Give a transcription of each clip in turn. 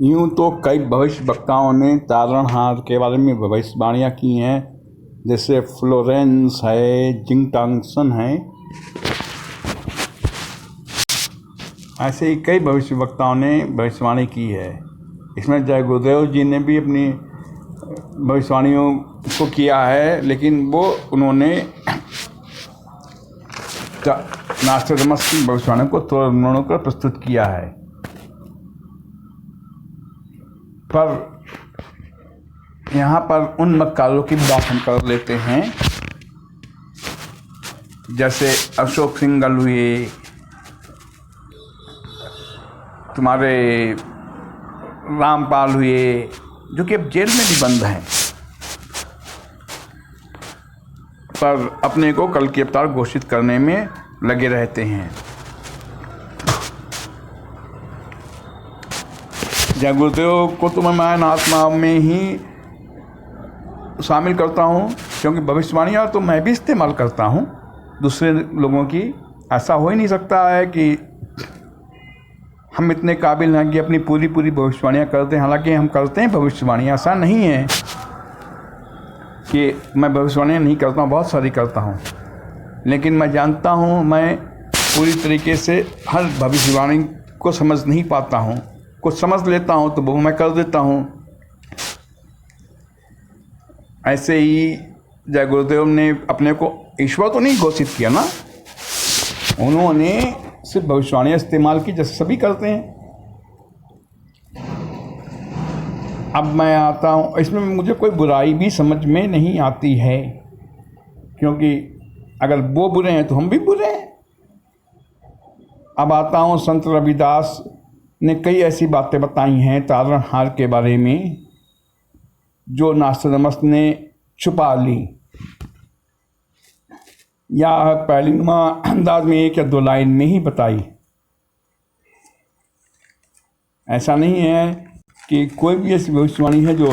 यूँ तो कई भविष्यवक्ताओं ने तारणहार के बारे में भविष्यवाणियाँ की हैं, जैसे फ्लोरेंस है, जिंगटॉन्सन है। ऐसे ही कई भविष्यवक्ताओं ने भविष्यवाणी की है। इसमें जय गुरुदेव जी ने भी अपनी भविष्यवाणियों को किया है, लेकिन वो उन्होंने नास्ट्राडामस की भविष्यवाणी को तोड़ कर प्रस्तुत किया है। पर यहाँ पर उन मक्कारों की बात हम कर लेते हैं, जैसे अशोक सिंघल हुए, तुम्हारे रामपाल हुए, जो कि अब जेल में भी बंद हैं, पर अपने को कल के अवतार घोषित करने में लगे रहते हैं। जय गुरुदेव को तो मैं आत्मा में ही शामिल करता हूँ, क्योंकि भविष्यवाणियाँ तो मैं भी इस्तेमाल करता हूँ दूसरे लोगों की। ऐसा हो ही नहीं सकता है कि हम इतने काबिल हैं कि अपनी पूरी भविष्यवाणियाँ करते हैं। हालांकि हम करते हैं भविष्यवाणियाँ, ऐसा नहीं है कि मैं भविष्यवाणियाँ नहीं करता हूँ, बहुत सारी करता हूँ। लेकिन मैं जानता हूँ मैं पूरी तरीके से हर भविष्यवाणी को समझ नहीं पाता हूँ। कुछ समझ लेता हूँ तो वो मैं कर देता हूँ। ऐसे ही जय गुरुदेव ने अपने को ईश्वर तो नहीं घोषित किया ना, उन्होंने सिर्फ भविष्यवाणियाँ इस्तेमाल की जैसे सभी करते हैं। अब मैं आता हूँ, इसमें मुझे कोई बुराई भी समझ में नहीं आती है, क्योंकि अगर वो बुरे हैं तो हम भी बुरे हैं। अब आता हूँ, संत रविदास ने कई ऐसी बातें बताई हैं तारणहार के बारे में जो नास्ट्राडामस ने छुपा ली, या पहलुमा अंदाज में एक या दो लाइन में ही बताई। ऐसा नहीं है कि कोई भी ऐसी भविष्यवाणी है जो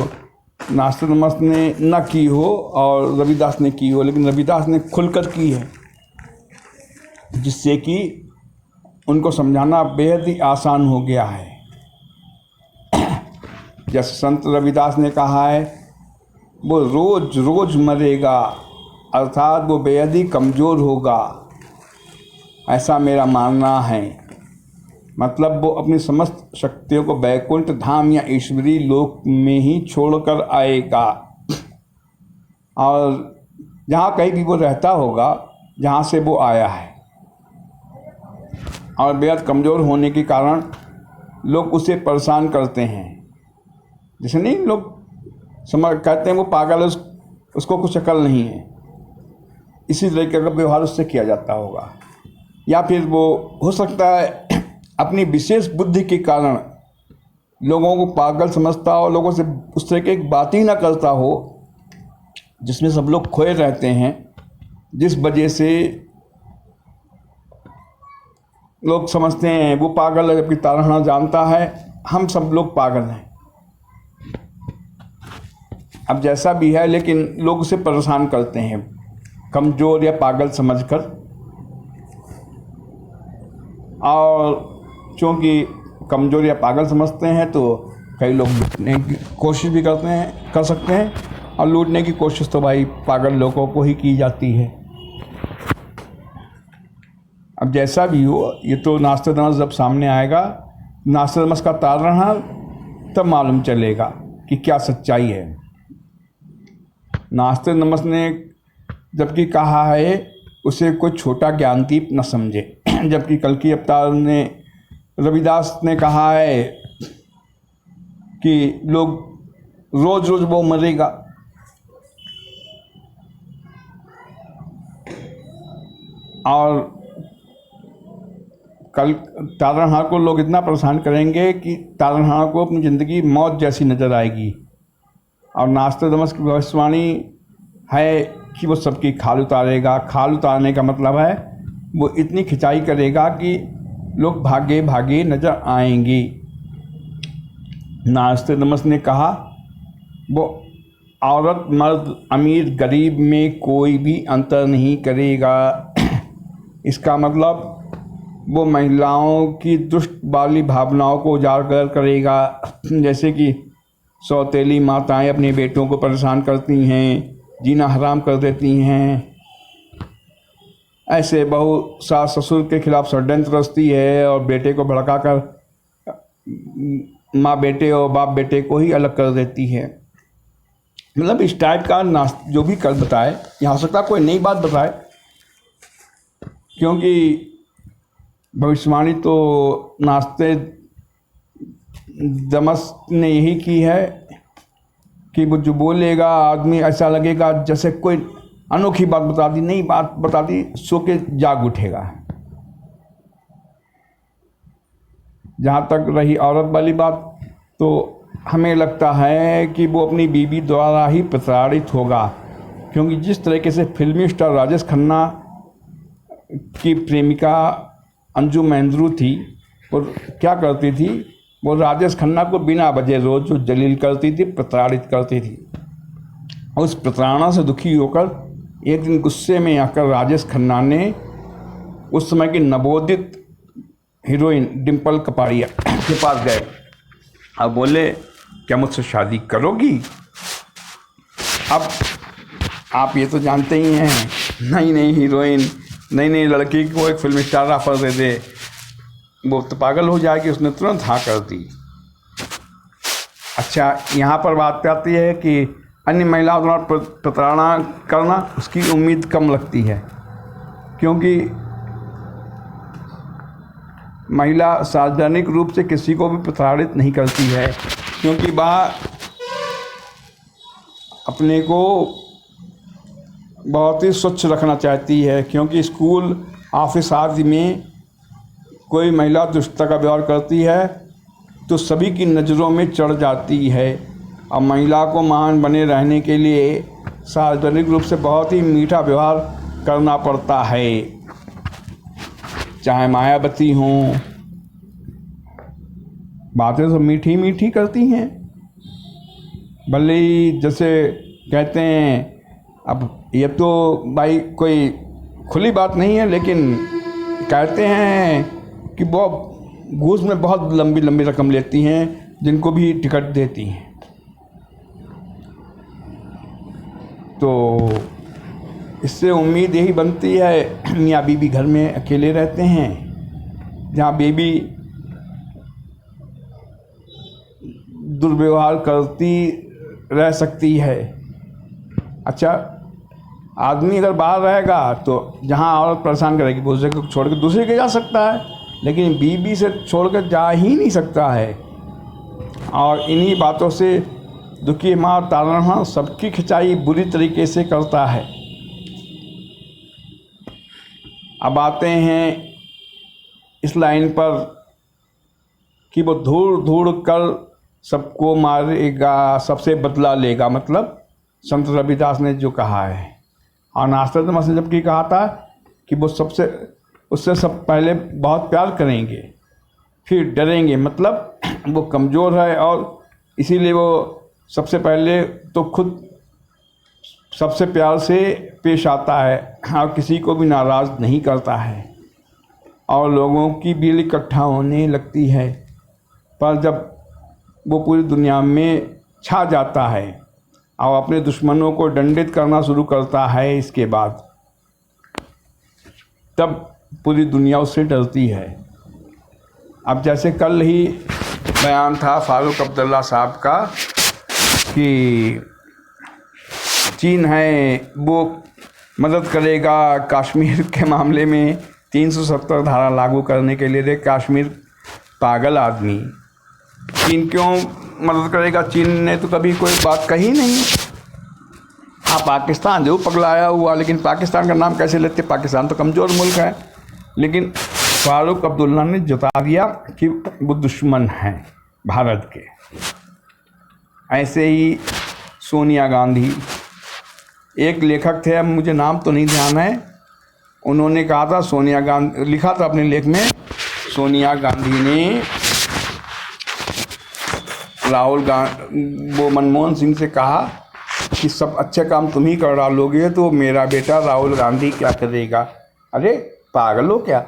नास्ट्राडामस ने न की हो और रविदास ने की हो, लेकिन रविदास ने खुलकर की है, जिससे कि उनको समझाना बेहद ही आसान हो गया है। जैसे संत रविदास ने कहा है, वो रोज रोज मरेगा, अर्थात वो बेहद ही कमज़ोर होगा, ऐसा मेरा मानना है। मतलब वो अपनी समस्त शक्तियों को वैकुंठ धाम या ईश्वरी लोक में ही छोड़कर आएगा, और जहाँ कहीं भी वो रहता होगा जहाँ से वो आया है, और बेहद कमज़ोर होने के कारण लोग उसे परेशान करते हैं। जैसे नहीं, लोग कहते हैं वो पागल है, उसको कुछ अकल नहीं है, इसी तरीके का व्यवहार उससे किया जाता होगा। या फिर वो हो सकता है अपनी विशेष बुद्धि के कारण लोगों को पागल समझता हो, लोगों से उस तरह की बात ही ना करता हो जिसमें सब लोग खोए रहते हैं, जिस वजह से लोग समझते हैं वो पागल है, जबकि तारणहार जानता है हम सब लोग पागल हैं। अब जैसा भी है, लेकिन लोग उसे परेशान करते हैं कमज़ोर या पागल समझकर, और चूँकि कमज़ोर या पागल समझते हैं तो कई लोग लूटने की कोशिश भी कर सकते हैं, और लूटने की कोशिश तो भाई पागल लोगों को ही की जाती है। अब जैसा भी हो, ये तो नास्ट्राडामस जब सामने आएगा, नास्ट्राडामस का तारणहार, तब मालूम चलेगा कि क्या सच्चाई है। नास्ट्राडामस ने जबकि कहा है उसे कोई छोटा ज्ञानदीप न समझे, जबकि कल की अवतार ने रविदास ने कहा है कि लोग रोज रोज वो मरेगा। और कल तारणहार को लोग इतना परेशान करेंगे कि तारणहार को अपनी ज़िंदगी मौत जैसी नज़र आएगी। और नास्ट्राडामस की भविष्यवाणी है कि वो सबकी खाल उतारेगा। खाल उतारने का मतलब है वो इतनी खिंचाई करेगा कि लोग भागे भागे नज़र आएंगी। नास्ट्राडामस ने कहा वो औरत मर्द अमीर गरीब में कोई भी अंतर नहीं करेगा। इसका मतलब वो महिलाओं की दुष्ट वाली भावनाओं को उजागर करेगा, जैसे कि सौतेली माताएं अपने बेटों को परेशान करती हैं, जीना हराम कर देती हैं। ऐसे बहू सास ससुर के खिलाफ षड्यंत्र रचती है और बेटे को भड़काकर माँ बेटे और बाप बेटे को ही अलग कर देती है। मतलब इस टाइप का जो भी कर बताए, यहाँ हो सकता कोई नई बात बताए, क्योंकि भविष्यवाणी तो नास्ते दमस ने यही की है कि वो जो बोलेगा आदमी ऐसा लगेगा जैसे कोई अनोखी बात बता दी, नई बात बता दी, सो के जाग उठेगा। जहाँ तक रही औरत वाली बात, तो हमें लगता है कि वो अपनी बीवी द्वारा ही प्रताड़ित होगा, क्योंकि जिस तरीके से फिल्मी स्टार राजेश खन्ना की प्रेमिका अंजू महेंद्रू थी, और क्या करती थी, वो राजेश खन्ना को बिना वजह रोज जो जलील करती थी, प्रताड़ित करती थी। और उस प्रताड़ना से दुखी होकर एक दिन गुस्से में आकर राजेश खन्ना ने उस समय की नवोदित हीरोइन डिम्पल कपाड़िया के पास गए और बोले, क्या मुझसे शादी करोगी? अब आप ये तो जानते ही हैं, नई नई हीरोइन, नई नई लड़की को एक फिल्म स्टार ऑफर दे दे, वो तो पागल हो जाएगी। उसने तुरंत हाँ कर दी। अच्छा, यहाँ पर बात आती है कि अन्य महिलाओं द्वारा प्रताड़ना करना, उसकी उम्मीद कम लगती है, क्योंकि महिला सार्वजनिक रूप से किसी को भी प्रताड़ित नहीं करती है, क्योंकि वह अपने को बहुत ही स्वच्छ रखना चाहती है। क्योंकि स्कूल, ऑफिस आदि में कोई महिला दुष्टता का व्यवहार करती है तो सभी की नज़रों में चढ़ जाती है, और महिला को महान बने रहने के लिए सार्वजनिक रूप से बहुत ही मीठा व्यवहार करना पड़ता है। चाहे मायावती हों, बातें तो मीठी मीठी करती हैं, भले ही जैसे कहते हैं, अब ये तो भाई कोई खुली बात नहीं है, लेकिन कहते हैं कि वो घूस में बहुत लंबी लंबी रकम लेती हैं जिनको भी टिकट देती हैं। तो इससे उम्मीद यही बनती है, मियाँ बीबी घर में अकेले रहते हैं, जहाँ बीबी दुर्व्यवहार करती रह सकती है। अच्छा, आदमी अगर बाहर रहेगा तो जहाँ औरत परेशान करेगी वो उसे छोड़ कर दूसरे के जा सकता है, लेकिन बीबी से छोड़कर जा ही नहीं सकता है। और इन्हीं बातों से दुखी माँ तारना सबकी खिंचाई बुरी तरीके से करता है। अब आते हैं इस लाइन पर कि वो धूड़ धूड़ कर सबको मारेगा, सबसे बदला लेगा, मतलब संत रविदास ने जो कहा है। और नास्तिक ने जबकि कहा था कि वो उससे सब पहले बहुत प्यार करेंगे, फिर डरेंगे, मतलब वो कमज़ोर है और इसीलिए वो सबसे पहले तो खुद सबसे प्यार से पेश आता है और किसी को भी नाराज़ नहीं करता है, और लोगों की भीड़ इकट्ठा होने लगती है। पर जब वो पूरी दुनिया में छा जाता है और अपने दुश्मनों को दंडित करना शुरू करता है, इसके बाद तब पूरी दुनिया उससे डरती है। अब जैसे कल ही बयान था फारूक अब्दुल्ला साहब का कि चीन है वो मदद करेगा कश्मीर के मामले में 370 धारा लागू करने के लिए। देख, कश्मीर पागल आदमी, चीन क्यों मदद करेगा? चीन ने तो कभी कोई बात कही नहीं। हाँ, पाकिस्तान जो पगलाया हुआ, लेकिन पाकिस्तान का नाम कैसे लेते? पाकिस्तान तो कमज़ोर मुल्क है, लेकिन फारूक अब्दुल्ला ने जता दिया कि वो दुश्मन हैं भारत के। ऐसे ही सोनिया गांधी, एक लेखक थे, अब मुझे नाम तो नहीं ध्यान है, उन्होंने कहा था सोनिया गांधी, लिखा था अपने लेख में, सोनिया गांधी ने वो मनमोहन सिंह से कहा कि सब अच्छे काम तुम ही कर डालोगे तो मेरा बेटा राहुल गांधी क्या करेगा? अरे पागल हो क्या?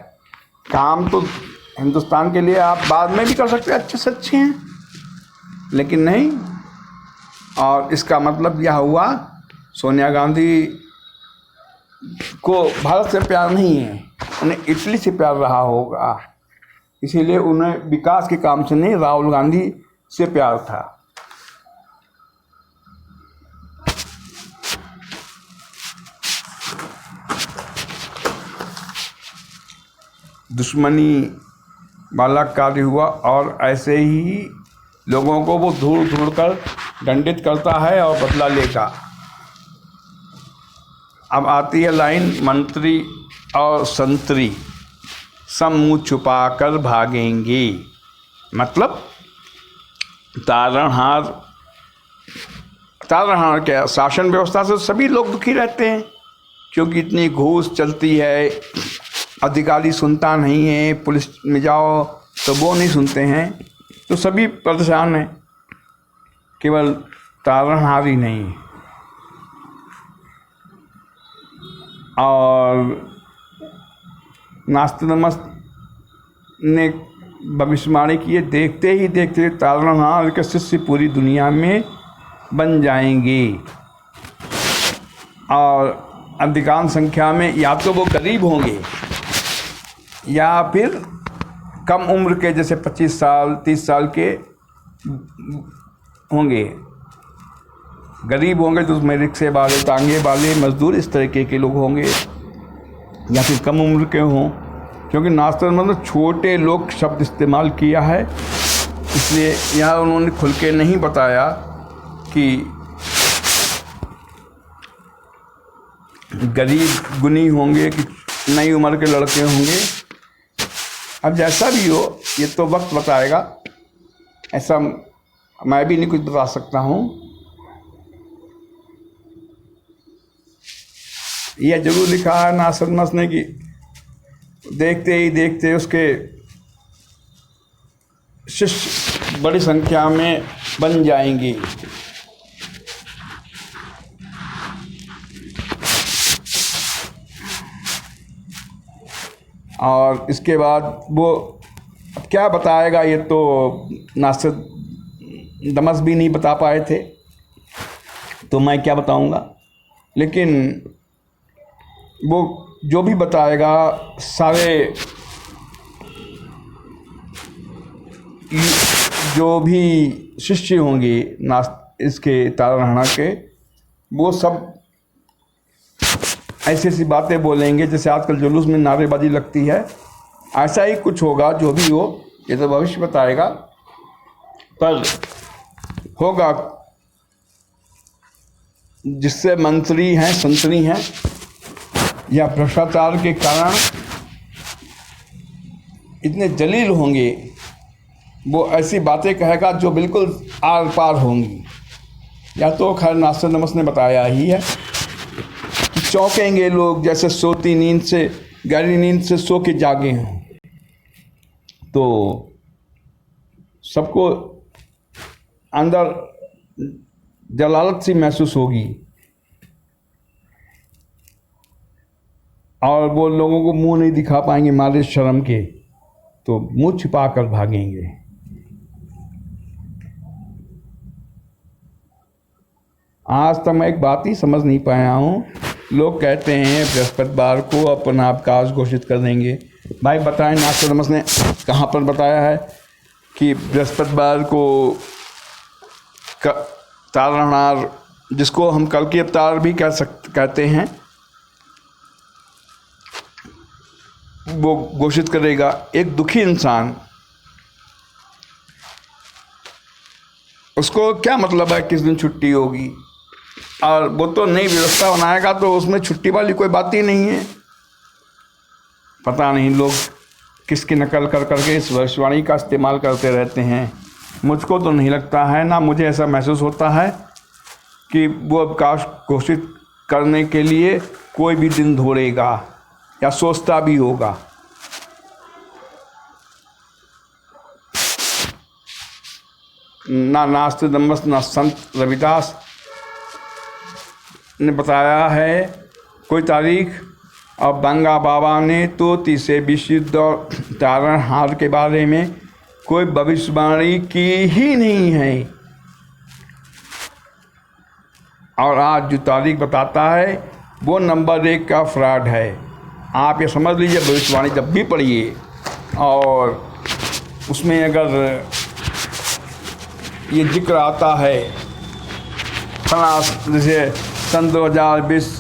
काम तो हिंदुस्तान के लिए आप बाद में भी कर सकते हैं, अच्छे से अच्छे हैं, लेकिन नहीं। और इसका मतलब यह हुआ सोनिया गांधी को भारत से प्यार नहीं है, उन्हें इटली से प्यार रहा होगा, इसीलिए उन्हें विकास के काम से नहीं, राहुल गांधी से प्यार था। दुश्मनी वाला कार्य हुआ और ऐसे ही लोगों को वो ढूंढ ढूंढ कर दंडित करता है और बदला लेगा। अब आती है लाइन, मंत्री और संतरी सब मुँह छुपा कर भागेंगे। मतलब तारणहार क्या, शासन व्यवस्था से सभी लोग दुखी रहते हैं, क्योंकि इतनी घूस चलती है, अधिकारी सुनता नहीं है, पुलिस में जाओ तो वो नहीं सुनते हैं, तो सभी परेशान हैं, केवल तारणहार ही नहीं। और नास्तिनमस ने भविष्यवाणी की, देखते ही देखते तारणहार के शिष्य पूरी दुनिया में बन जाएंगे और अधिकांश संख्या में या तो वो गरीब होंगे या फिर कम उम्र के, जैसे 25 साल 30 साल के होंगे। गरीब होंगे तो उसमें रिक्शे वाले, टांगे वाले, मजदूर, इस तरीके के लोग होंगे, या फिर कम उम्र के हों, क्योंकि नास्तिक मतलब छोटे लोग शब्द इस्तेमाल किया है, इसलिए यहाँ उन्होंने खुल के नहीं बताया कि गरीब गुनी होंगे कि नई उम्र के लड़के होंगे। अब जैसा भी हो, ये तो वक्त बताएगा, ऐसा मैं भी नहीं कुछ बता सकता हूँ। यह जरूर लिखा है नास्तिनमस ने कि देखते ही देखते उसके शिष्य बड़ी संख्या में बन जाएंगे। और इसके बाद वो क्या बताएगा, ये तो नास्तिनमस भी नहीं बता पाए थे, तो मैं क्या बताऊंगा। लेकिन वो जो भी बताएगा, सारे जो भी शिष्य होंगे इसके तारणहार के, वो सब ऐसी ऐसी बातें बोलेंगे जैसे आजकल जुलूस में नारेबाजी लगती है, ऐसा ही कुछ होगा। जो भी हो, ये तो भविष्य बताएगा, पर होगा जिससे मंत्री हैं, संतरी हैं, या भ्रष्टाचार के कारण इतने जलील होंगे, वो ऐसी बातें कहेगा जो बिल्कुल आर पार होंगी। या तो खैर नास्तिनमस ने बताया ही है कि चौंकेंगे लोग, जैसे सोती नींद से, गहरी नींद से सो के जागे हों। तो सबको अंदर जलालत सी महसूस होगी और वो लोगों को मुंह नहीं दिखा पाएंगे मारे शर्म के, तो मुंह छिपा कर भागेंगे। आज तक मैं एक बात ही समझ नहीं पाया हूँ, लोग कहते हैं बृहस्पतिवार को अपना अवकाश घोषित कर देंगे। भाई बताएं, नास्तिनमस ने कहाँ पर बताया है कि बृहस्पतिवार को तारणहार, जिसको हम कल की अवतार भी कहते हैं, वो घोषित करेगा। एक दुखी इंसान, उसको क्या मतलब है किस दिन छुट्टी होगी, और वो तो नई व्यवस्था बनाएगा तो उसमें छुट्टी वाली कोई बात ही नहीं है। पता नहीं लोग किसकी नकल कर करके इस भविष्यवाणी का इस्तेमाल करते रहते हैं। मुझको तो नहीं लगता है, ना मुझे ऐसा महसूस होता है कि वो अवकाश घोषित करने के लिए कोई भी दिन ढूंढेगा या सोचता भी होगा। ना नास्तिनमस ना संत रविदास ने बताया है कोई तारीख, अब बंगा बाबा ने तो तीसरे विश्व युद्ध और तारणहार के बारे में कोई भविष्यवाणी की ही नहीं है। और आज जो तारीख बताता है वो नंबर 1 का फ्रॉड है। आप ये समझ लीजिए, भविष्यवाणी जब भी पढ़िए और उसमें अगर ये जिक्र आता है फला, जैसे सन 2020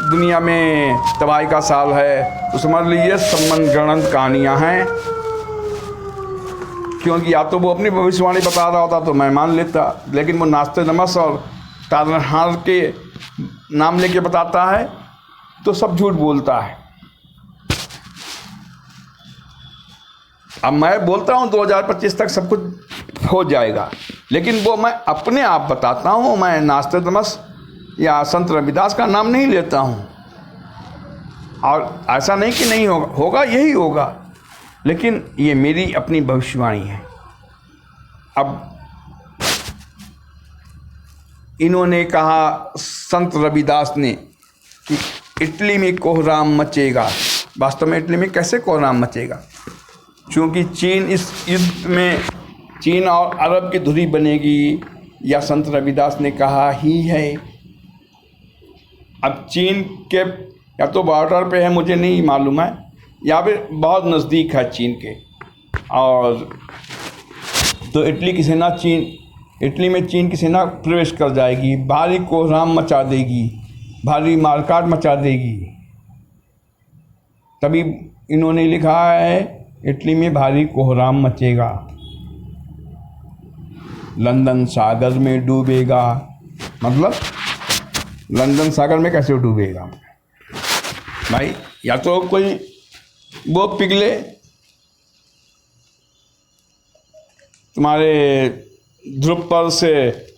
दुनिया में तबाही का साल है, तो समझ लीजिए संबंध गणंत कहानियाँ हैं। क्योंकि या तो वो अपनी भविष्यवाणी बता रहा होता तो मैं मान लेता, लेकिन वो नास्तानमस और तारणहार के नाम लेके बताता है तो सब झूठ बोलता है। अब मैं बोलता हूँ 2025 तक सब कुछ हो जाएगा, लेकिन वो मैं अपने आप बताता हूँ। मैं नास्तानमस या संत रविदास का नाम नहीं लेता हूँ। और ऐसा नहीं कि नहीं होगा, होगा, यही होगा, लेकिन ये मेरी अपनी भविष्यवाणी है। अब इन्होंने कहा, संत रविदास ने, कि इटली में कोहराम मचेगा। वास्तव में इटली में कैसे कोहराम मचेगा? क्योंकि चीन इस युद्ध में चीन और अरब की धुरी बनेगी, या संत रविदास ने कहा ही है। अब चीन के या तो बॉर्डर पे है, मुझे नहीं मालूम है, या फिर बहुत नज़दीक है चीन के, और तो इटली की सेना इटली में चीन की सेना प्रवेश कर जाएगी, भारी कोहराम मचा देगी, भारी मारकाट मचा देगी। तभी इन्होंने लिखा है इटली में भारी कोहराम मचेगा, लंदन सागर में डूबेगा। मतलब लंदन सागर में कैसे डूबेगा भाई? या तो कोई वो पिघले, तुम्हारे ध्रुव पर से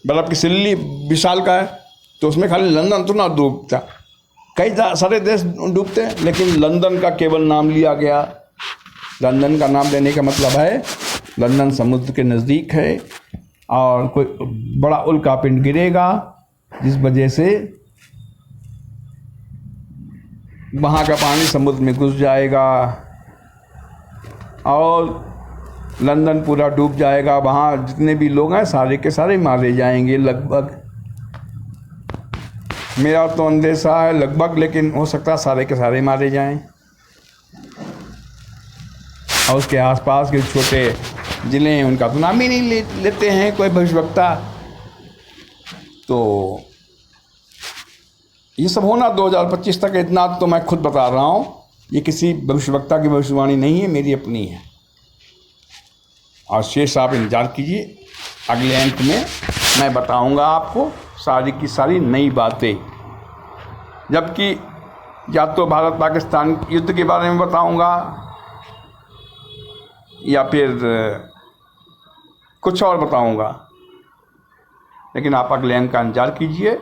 बर्फ़ की सिल्ली विशाल का है, तो उसमें खाली लंदन तो ना डूबता, कई सारे देश डूबते हैं, लेकिन लंदन का केवल नाम लिया गया। लंदन का नाम लेने का मतलब है लंदन समुद्र के नज़दीक है और कोई बड़ा उल्कापिंड गिरेगा, जिस वजह से वहाँ का पानी समुद्र में घुस जाएगा और लंदन पूरा डूब जाएगा। वहाँ जितने भी लोग हैं सारे के सारे मारे जाएंगे लगभग। मेरा तो अंदेशा है लगभग, लेकिन हो सकता है सारे के सारे मारे जाएं। और उसके आसपास के छोटे ज़िले हैं उनका तो नाम ही नहीं लेते हैं कोई भविष्यवक्ता। तो ये सब होना 2025 तक, इतना तो मैं खुद बता रहा हूँ। ये किसी भविष्यवक्ता की भविष्यवाणी नहीं है, मेरी अपनी है। और शेष आप इंतजार कीजिए, अगले अंक में मैं बताऊंगा आपको सारी की सारी नई बातें। जबकि या तो भारत पाकिस्तान युद्ध के बारे में बताऊंगा या फिर कुछ और बताऊंगा, लेकिन आप अगले अंक का इंतजार कीजिए।